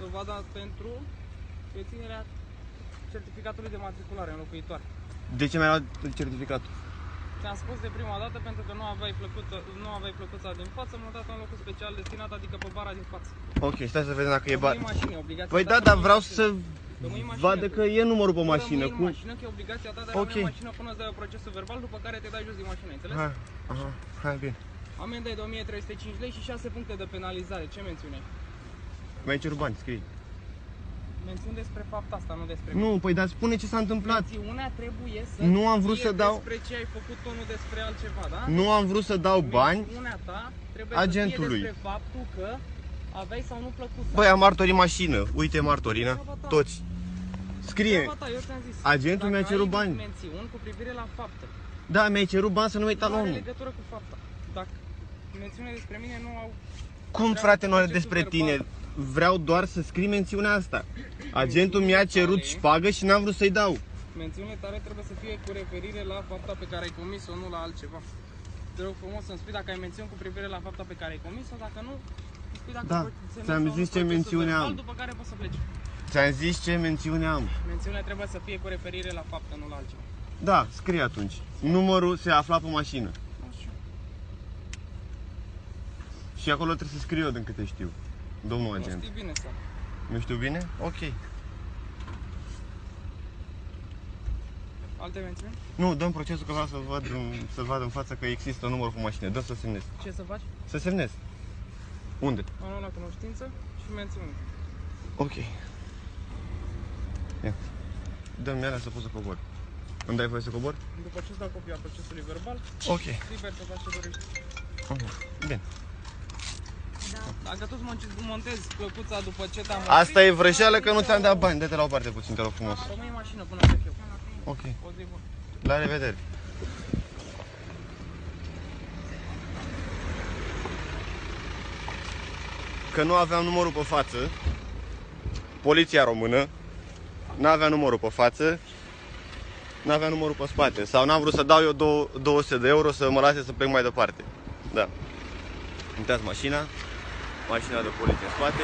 dovada pentru reținerea certificatului de matriculare înlocuitoare. De ce mi-ai luat certificatul? Ți-am spus de prima dată pentru că nu aveai plăcuța din față, m-am dat în locul special destinat, adică pe bara din față. Ok, stai să vedem dacă e Rămâi bara. în mașină, obligația Păi ta da, să dar rămâi vreau în să Rămâi în mașină, vadă că e numărul pe mașină. Rămâi Cum? în mașină, că e obligația ta de a Ok. rămâi în mașină până îți dai procesul verbal, după care te dai jos din mașină, înțeles? Hai, aha, hai bine. Amenda e de 1305 lei și 6 puncte de penalizare. Ce mențiune ai? Mi-ai cerut bani, scrii. Mențiuni despre fapta asta, nu despre Nu, păi dar spune ce s-a întâmplat. mențiunea trebuie să Nu am vrut fie să dau- despre ce ai făcut, nu despre altceva, da? Nu am vrut să dau bani. Mențiunea ta trebuie agentului. să fie despre faptul că aveai sau nu plăcuța. Băi, am martorii mașină. Uite martorina. Toți. Scrie. Treaba ta, eu ți-am zis. Agentul mi-a Dacă cerut ai bani. mențiuni cu privire la faptă. Da, mi-ai cerut bani să nu uit Nu are talonul. legătură cu fapta. Dacă mențiunile despre mine nu au... Cum, frate, nu are despre tine? Vreau doar să scrii mențiunea asta. Agentul mi-a cerut șpagă și n-am vrut să-i dau. Mențiunile tale trebuie să fie cu referire la fapta pe care ai comis-o, nu la altceva. Te rog frumos să-mi spui dacă ai mențiuni cu privire la fapta pe care ai comis-o, dacă nu, îmi spui dacă Da, semnezi ți-am sau nu zis ce procesul mențiune verbal, am. După care poți să pleci. Ți-am zis ce mențiune am. Mențiunea trebuie să fie cu referire la faptă, nu la altceva. Da, scrie atunci. Numărul se afla pe mașină. Așa. Și acolo trebuie să scriu eu din câte știu. Domnul Nu agent. știi bine sau? Nu știu bine? Ok. Alte mențiuni? Nu, dăm procesul că vreau să vad în față că există numărul pe mașină. Dă să semnez. Ce să faci? Să semnez. Unde? Anul la cunoștință și mențiune. Ok. Ia. Dă-mi alea să pot să cobor. Îmi dai voie să cobor? După ce îți dau copia procesului verbal, Ok. liber să faci ce dorești. Bine. Dacă tu montezi plăcuța după ce te-am Asta e vrăjeală că nu ți-am dat bani. Dă-te la o parte puțin, te rog frumos. Rămâi în mașină până plec eu. Ok. O zi bună. La revedere. Că nu aveam numărul pe față, poliția română n-avea numărul pe față, n-avea numărul pe spate. Sau n-am vrut să dau eu 200 de euro să mă lase să plec mai departe. Da. Uitați mașina, mașina de poliție în spate.